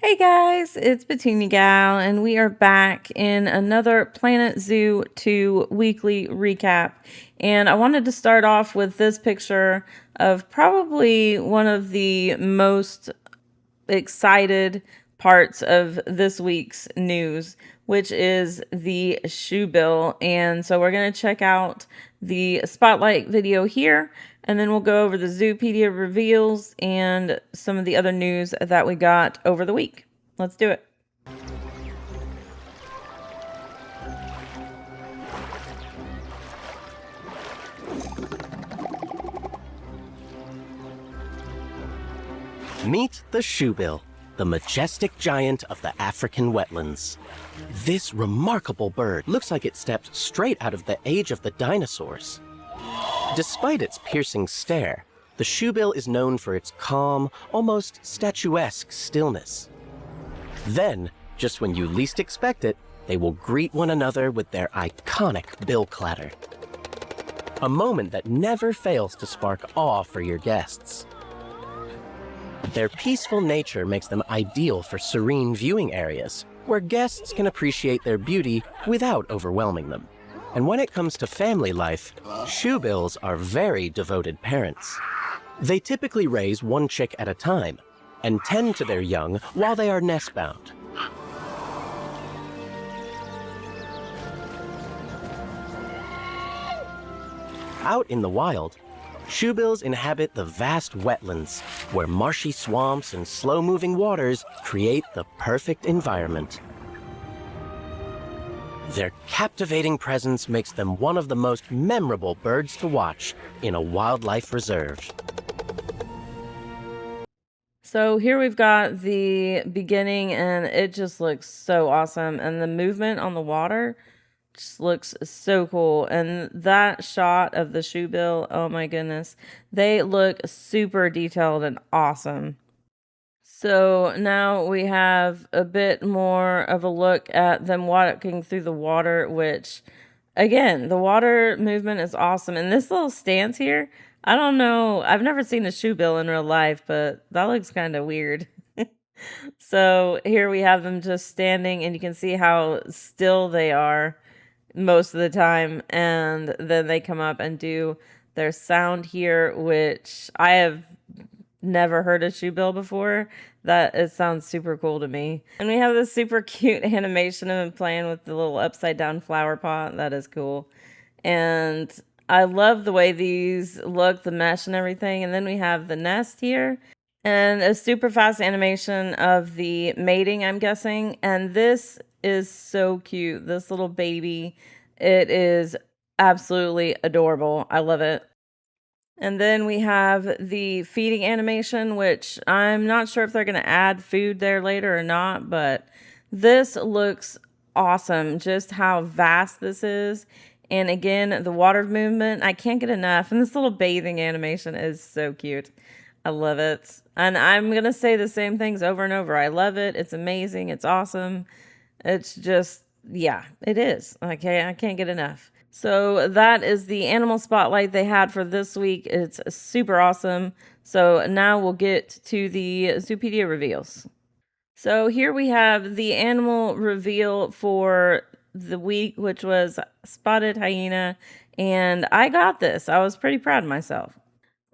Hey guys, it's Petunia Gal, and we are back in another Planet Zoo 2 weekly recap. And I wanted to start off with this picture of probably one of the most excited parts of this week's news, which is the Shoebill. And so we're going to check out the spotlight video here, and then we'll go over the Zoopedia Reveals and some of the other news that we got over the week. Let's do it. Meet the Shoebill, the majestic giant of the African wetlands. This remarkable bird looks like it stepped straight out of the age of the dinosaurs. Despite its piercing stare, the Shoebill is known for its calm, almost statuesque stillness. Then, just when you least expect it, they will greet one another with their iconic bill clatter. A moment that never fails to spark awe for your guests. Their peaceful nature makes them ideal for serene viewing areas, where guests can appreciate their beauty without overwhelming them. And when it comes to family life, Shoebills are very devoted parents. They typically raise one chick at a time and tend to their young while they are nest-bound. Out in the wild, Shoebills inhabit the vast wetlands, where marshy swamps and slow-moving waters create the perfect environment. Their captivating presence makes them one of the most memorable birds to watch in a wildlife reserve. So here we've got the beginning, and it just looks so awesome. And the movement on the water just looks so cool. And that shot of the Shoebill, oh my goodness. They look super detailed and awesome. So now we have a bit more of a look at them walking through the water, which, again, the water movement is awesome. And this little stance here, I don't know, I've never seen a Shoebill in real life, but that looks kind of weird. So here we have them just standing, and you can see how still they are most of the time. And then they come up and do their sound here, which I have never heard a Shoebill before. That it sounds super cool to me. And we have this super cute animation of him playing with the little upside down flower pot. That is cool. And I love the way these look, the mesh and everything. And then we have the nest here and a super fast animation of the mating, I'm guessing. And this is so cute. This little baby, it is absolutely adorable. I love it. And then we have the feeding animation, which I'm not sure if they're going to add food there later or not, but this looks awesome, just how vast this is. And again, the water movement, I can't get enough. And this little bathing animation is so cute. I love it. And I'm going to say the same things over and over. I love it. It's amazing. It's awesome. It's just, yeah, it is. Okay, I can't get enough. So that is the animal spotlight they had for this week. It's super awesome. So now we'll get to the Zoopedia reveals. So here we have the animal reveal for the week, which was spotted hyena. And I got this. I was pretty proud of myself.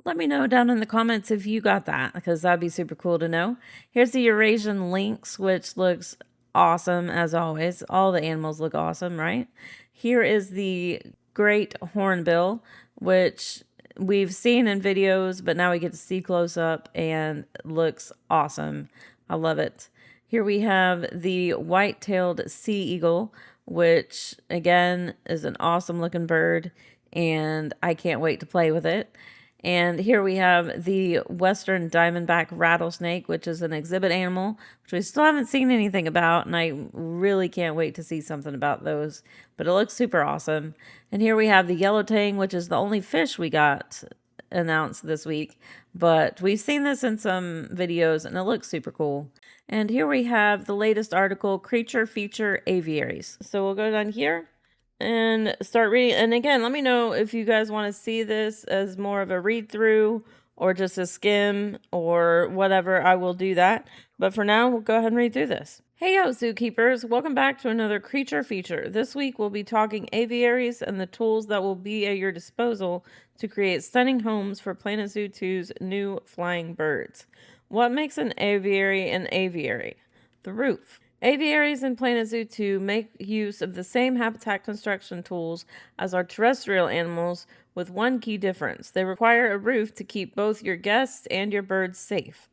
Let me know down in the comments if you got that, because that'd be super cool to know. Here's the Eurasian lynx, which looks awesome as always. All the animals look awesome, right? Here is the great hornbill, which we've seen in videos, but now we get to see close up and looks awesome. I love it. Here we have the white-tailed sea eagle, which again is an awesome looking bird, and I can't wait to play with it. And here we have the western diamondback rattlesnake, which is an exhibit animal, which we still haven't seen anything about, and I really can't wait to see something about those. But it looks super awesome. And here we have the yellowtang, which is the only fish we got announced this week. But we've seen this in some videos, and it looks super cool. And here we have the latest article, Creature Feature Aviaries. So we'll go down here and start reading. And again, let me know if you guys want to see this as more of a read through or just a skim or whatever, I will do that. But for now, we'll go ahead and read through this. Hey yo, zookeepers! Welcome back to another creature feature. This week we'll be talking aviaries and the tools that will be at your disposal to create stunning homes for Planet Zoo 2's new flying birds. What makes an aviary an aviary? The roof. Aviaries in Planet Zoo 2 make use of the same habitat construction tools as our terrestrial animals, with one key difference. They require a roof to keep both your guests and your birds safe.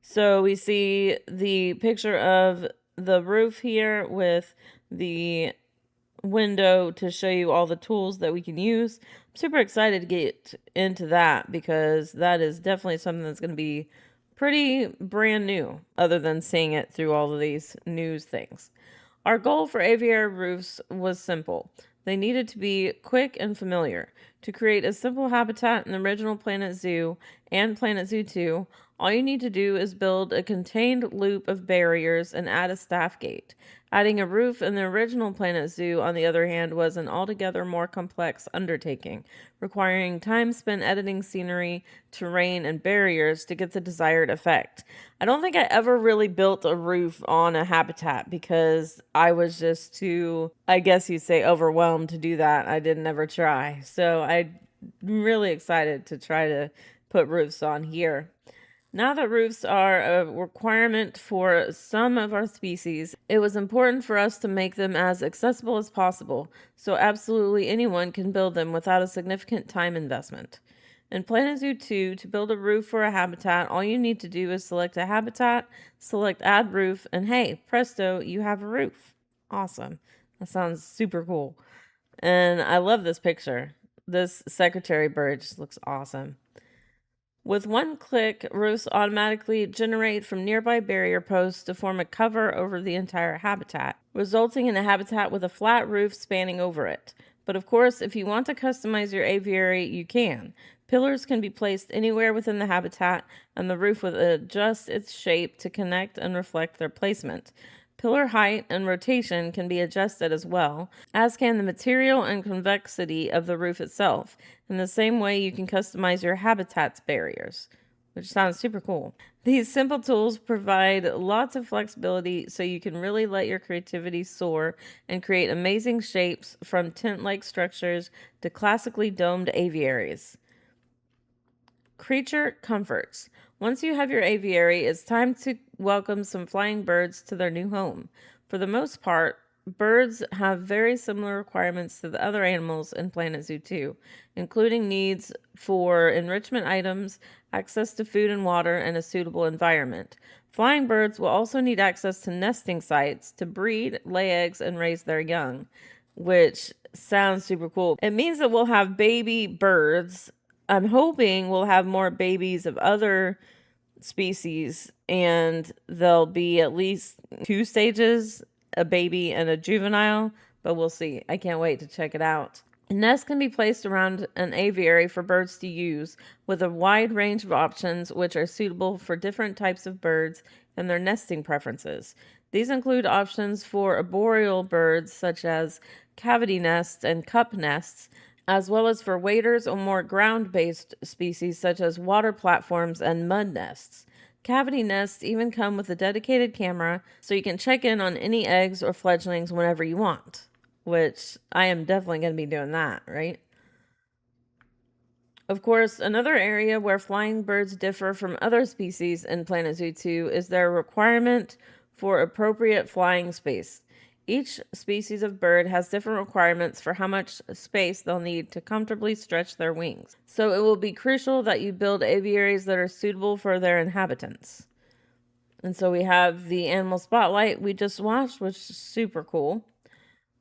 So we see the picture of the roof here with the window to show you all the tools that we can use. I'm super excited to get into that because that is definitely something that's going to be pretty brand new, other than seeing it through all of these news things. Our goal for aviary roofs was simple. They needed to be quick and familiar. To create a simple habitat in the original Planet Zoo and Planet Zoo 2, all you need to do is build a contained loop of barriers and add a staff gate. Adding a roof in the original Planet Zoo, on the other hand, was an altogether more complex undertaking, requiring time spent editing scenery, terrain, and barriers to get the desired effect. I don't think I ever really built a roof on a habitat because I was just too, I guess you'd say, overwhelmed to do that. I didn't ever try. So I'm really excited to try to put roofs on here. Now that roofs are a requirement for some of our species, it was important for us to make them as accessible as possible, so absolutely anyone can build them without a significant time investment. In Planet Zoo 2, to build a roof for a habitat, all you need to do is select a habitat, select Add Roof, and hey, presto, you have a roof. Awesome. That sounds super cool. And I love this picture. This secretary bird just looks awesome. With one click, roofs automatically generate from nearby barrier posts to form a cover over the entire habitat, resulting in a habitat with a flat roof spanning over it. But of course, if you want to customize your aviary, you can. Pillars can be placed anywhere within the habitat, and the roof will adjust its shape to connect and reflect their placement. Pillar height and rotation can be adjusted as well, as can the material and convexity of the roof itself. In the same way, you can customize your habitat's barriers, which sounds super cool. These simple tools provide lots of flexibility so you can really let your creativity soar and create amazing shapes, from tent-like structures to classically domed aviaries. Creature comforts. Once you have your aviary, it's time to welcome some flying birds to their new home. For the most part, birds have very similar requirements to the other animals in Planet Zoo 2, including needs for enrichment items, access to food and water, and a suitable environment. Flying birds will also need access to nesting sites to breed, lay eggs, and raise their young, which sounds super cool. It means that we'll have baby birds. I'm hoping we'll have more babies of other species, and there'll be at least 2 stages, a baby and a juvenile, but we'll see. I can't wait to check it out. Nests can be placed around an aviary for birds to use, with a wide range of options which are suitable for different types of birds and their nesting preferences. These include options for arboreal birds such as cavity nests and cup nests, as well as for waders or more ground-based species such as water platforms and mud nests. Cavity nests even come with a dedicated camera, so you can check in on any eggs or fledglings whenever you want, which I am definitely going to be doing that, right? Of course, another area where flying birds differ from other species in Planet Zoo 2 is their requirement for appropriate flying space. Each species of bird has different requirements for how much space they'll need to comfortably stretch their wings. So it will be crucial that you build aviaries that are suitable for their inhabitants. And so we have the animal spotlight we just watched, which is super cool.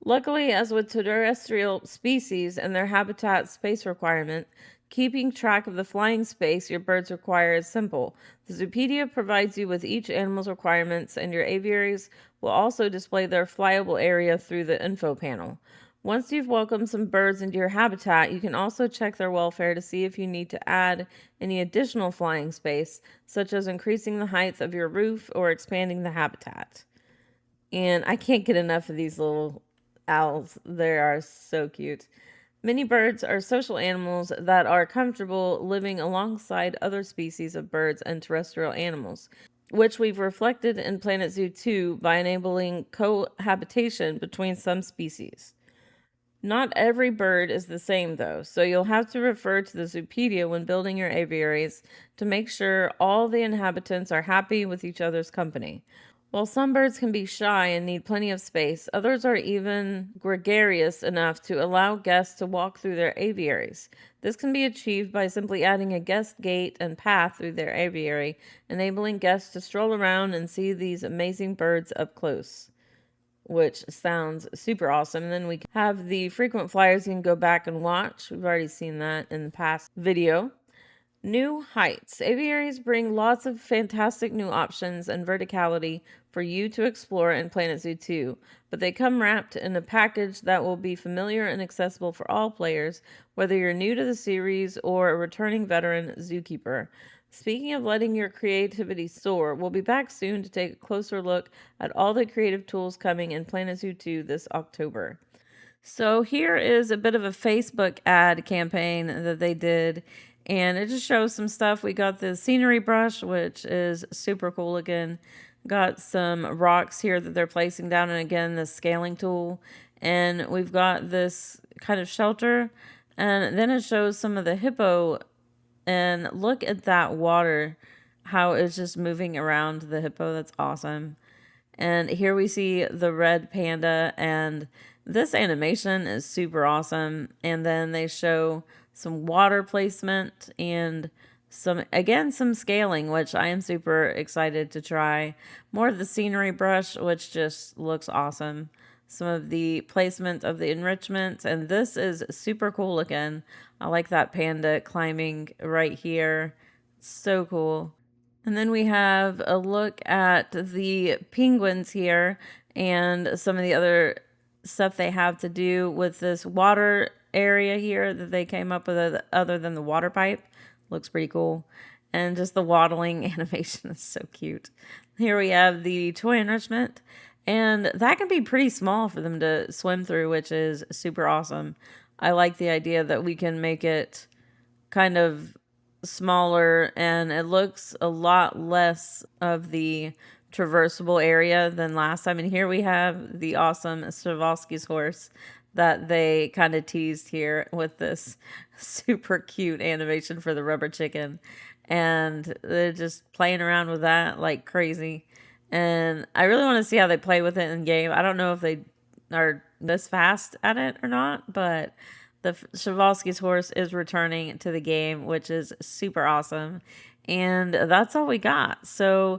Luckily, as with terrestrial species and their habitat space requirement, keeping track of the flying space your birds require is simple. The Zoopedia provides you with each animal's requirements, and your aviaries will also display their flyable area through the info panel. Once you've welcomed some birds into your habitat, you can also check their welfare to see if you need to add any additional flying space, such as increasing the height of your roof or expanding the habitat. And I can't get enough of these little owls. They are so cute. Many birds are social animals that are comfortable living alongside other species of birds and terrestrial animals, which we've reflected in Planet Zoo 2 by enabling cohabitation between some species. Not every bird is the same, though, so you'll have to refer to the Zoopedia when building your aviaries to make sure all the inhabitants are happy with each other's company. While some birds can be shy and need plenty of space, others are even gregarious enough to allow guests to walk through their aviaries. This can be achieved by simply adding a guest gate and path through their aviary, enabling guests to stroll around and see these amazing birds up close, which sounds super awesome. And then we have the frequent flyers you can go back and watch. We've already seen that in the past video. New heights. Aviaries bring lots of fantastic new options and verticality for you to explore in Planet Zoo 2, but they come wrapped in a package that will be familiar and accessible for all players, whether you're new to the series or a returning veteran zookeeper. Speaking of letting your creativity soar, we'll be back soon to take a closer look at all the creative tools coming in Planet Zoo 2 this October. So here is a bit of a Facebook ad campaign that they did, and it just shows some stuff. We got the scenery brush, which is super cool again. Got some rocks here that they're placing down, and again, the scaling tool. And we've got this kind of shelter, and then it shows some of the hippo, and look at that water, how it's just moving around the hippo. That's awesome. And here we see the red panda, and this animation is super awesome. And then they show some water placement and some scaling, which I am super excited to try. More of the scenery brush, which just looks awesome. Some of the placement of the enrichment, and this is super cool again. I like that panda climbing right here. So cool. And then we have a look at the penguins here and some of the other stuff they have to do with this water area here that they came up with, other than the water pipe. Looks pretty cool. And just the waddling animation is so cute. Here we have the toy enrichment. And that can be pretty small for them to swim through, which is super awesome. I like the idea that we can make it kind of smaller, and it looks a lot less of the traversable area than last time. And here we have the awesome Stravinsky's horse that they kind of teased here with this super cute animation for the rubber chicken. And they're just playing around with that like crazy. And I really want to see how they play with it in game. I don't know if they are this fast at it or not, but the Stravinsky's horse is returning to the game, which is super awesome. And that's all we got. So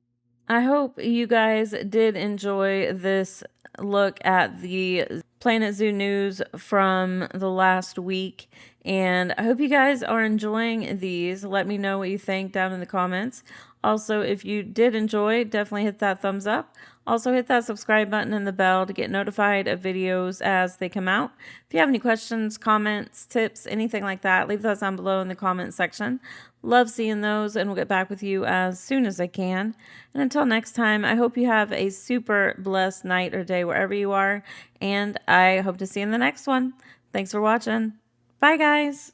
I hope you guys did enjoy this look at the Planet Zoo news from the last week. And I hope you guys are enjoying these. Let me know what you think down in the comments. Also, if you did enjoy, definitely hit that thumbs up. Also, hit that subscribe button and the bell to get notified of videos as they come out. If you have any questions, comments, tips, anything like that, leave those down below in the comment section. Love seeing those, and we'll get back with you as soon as I can. And until next time, I hope you have a super blessed night or day wherever you are, and I hope to see you in the next one. Thanks for watching. Bye, guys.